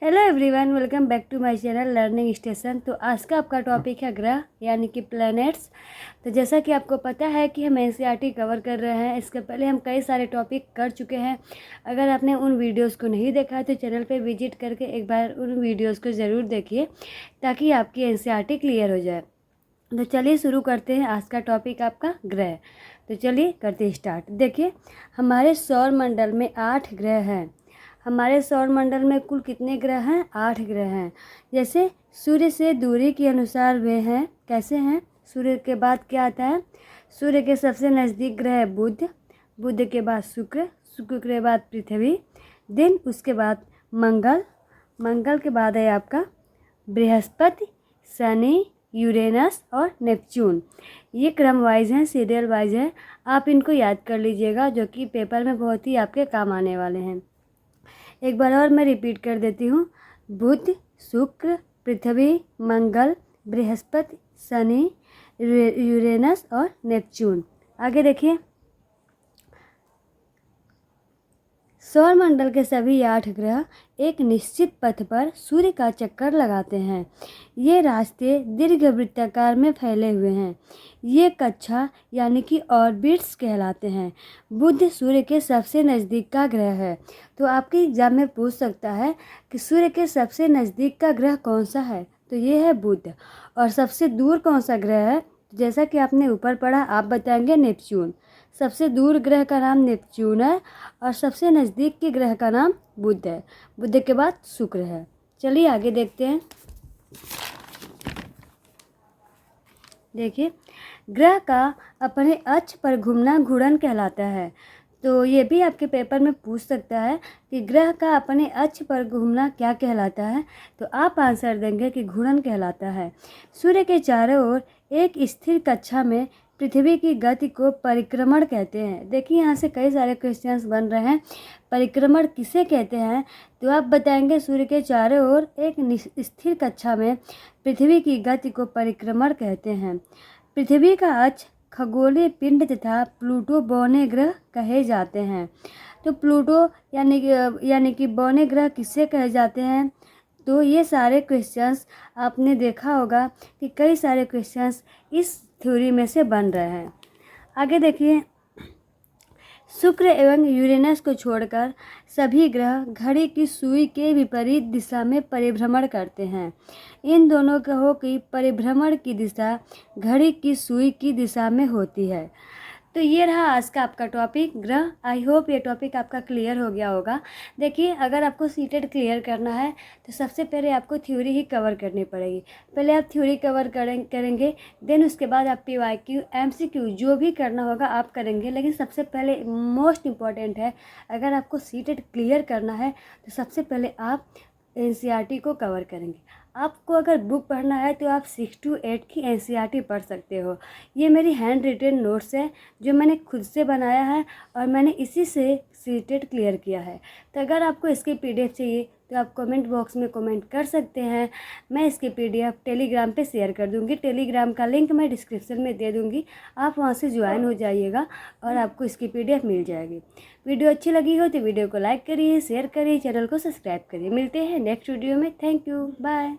Hello everyone, welcome back to my channel learning station. तो आज का आपका टॉपिक है ग्रह यानी कि प्लैनेट्स। तो जैसा कि आपको पता है कि हम एनसीईआरटी कवर कर रहे हैं। इसके पहले हम कई सारे टॉपिक कर चुके हैं। अगर आपने उन वीडियोस को नहीं देखा है तो चैनल पे विजिट करके एक बार उन वीडियोस को ज़रूर देखिए ताकि आपकी एनसीईआरटी क्लियर हो जाए। तो चलिए शुरू करते हैं आज का टॉपिक आपका ग्रह। तो चलिए करते हैं स्टार्ट। देखिए, हमारे सौर मंडल में 8 ग्रह हैं। हमारे सौर मंडल में कुल कितने ग्रह हैं? 8 ग्रह हैं। जैसे सूर्य से दूरी के अनुसार वे हैं। कैसे हैं? सूर्य के बाद क्या आता है? सूर्य के सबसे नज़दीक ग्रह है बुध, बुध के बाद शुक्र, शुक्र के बाद पृथ्वी, दिन उसके बाद मंगल, मंगल के बाद है आपका बृहस्पति, शनि, यूरेनस और नेपच्यून। ये क्रम वाइज हैं, सीरियल वाइज है। आप इनको याद कर लीजिएगा जो कि पेपर में बहुत ही आपके काम आने वाले हैं। एक बार और मैं रिपीट कर देती हूँ। बुध, शुक्र, पृथ्वी, मंगल, बृहस्पति, शनि, यूरेनस और नेपच्यून। आगे देखिए, सौर मंडल के सभी 8 ग्रह एक निश्चित पथ पर सूर्य का चक्कर लगाते हैं। ये रास्ते दीर्घवृत्ताकार में फैले हुए हैं। ये कक्षा यानी कि ऑर्बिट्स कहलाते हैं। बुध सूर्य के सबसे नज़दीक का ग्रह है। तो आपके एग्जाम में पूछ सकता है कि सूर्य के सबसे नज़दीक का ग्रह कौन सा है? तो ये है बुध। और सबसे दूर कौन सा ग्रह है? जैसा कि आपने ऊपर पढ़ा, आप बताएंगे नेपच्यून। सबसे दूर ग्रह का नाम नेपच्यून है और सबसे नज़दीक के ग्रह का नाम बुध है। बुध के बाद शुक्र है। चलिए आगे देखते हैं। देखिए, ग्रह का अपने अक्ष पर घूमना घूर्णन कहलाता है। तो ये भी आपके पेपर में पूछ सकता है कि ग्रह का अपने अक्ष पर घूमना क्या कहलाता है। तो आप आंसर देंगे कि घूर्णन कहलाता है। सूर्य के चारों ओर एक स्थिर कक्षा में पृथ्वी की गति को परिक्रमण कहते हैं। देखिए, यहाँ से कई सारे क्वेश्चंस बन रहे हैं। परिक्रमण किसे कहते हैं? तो आप बताएंगे सूर्य के चारों ओर एक स्थिर कक्षा में पृथ्वी की गति को परिक्रमण कहते हैं। पृथ्वी का अक्ष खगोलीय पिंड तथा प्लूटो बौने ग्रह कहे जाते हैं। तो प्लूटो यानी कि बौने ग्रह किससे कहे जाते हैं? तो ये सारे क्वेश्चंस आपने देखा होगा कि कई सारे क्वेश्चंस इस थ्योरी में से बन रहे हैं। आगे देखिए, शुक्र एवं यूरेनस को छोड़कर सभी ग्रह घड़ी की सुई के विपरीत दिशा में परिभ्रमण करते हैं। इन दोनों ग्रहों की परिभ्रमण की दिशा घड़ी की सुई की दिशा में होती है। तो ये रहा आज का आपका टॉपिक ग्रह। आई होप ये टॉपिक आपका क्लियर हो गया होगा। देखिए, अगर आपको सीटेट क्लियर करना है तो सबसे पहले आपको थ्योरी ही कवर करनी पड़ेगी। पहले आप थ्योरी कवर करेंगे, देन उसके बाद आप PYQ MCQ जो भी करना होगा आप करेंगे। लेकिन सबसे पहले मोस्ट इम्पॉर्टेंट है, अगर आपको सीटेट क्लियर करना है तो सबसे पहले आप एनसीईआरटी को कवर करेंगे। आपको अगर बुक पढ़ना है तो आप 6 to 8 की एनसीईआरटी पढ़ सकते हो। ये मेरी हैंड रिटन नोट्स है जो मैंने खुद से बनाया है और मैंने इसी से सीटेट क्लियर किया है। तो अगर आपको इसकी PDF चाहिए तो आप कमेंट बॉक्स में कमेंट कर सकते हैं। मैं इसकी PDF टेलीग्राम पे शेयर कर दूंगी। टेलीग्राम का लिंक मैं डिस्क्रिप्शन में दे दूंगी। आप वहां से ज्वाइन हो जाइएगा और आपको इसकी PDF मिल जाएगी। वीडियो अच्छी लगी हो तो वीडियो को लाइक करिए, शेयर करिए, चैनल को सब्सक्राइब करिए। मिलते हैं नेक्स्ट वीडियो में। Thank you, bye.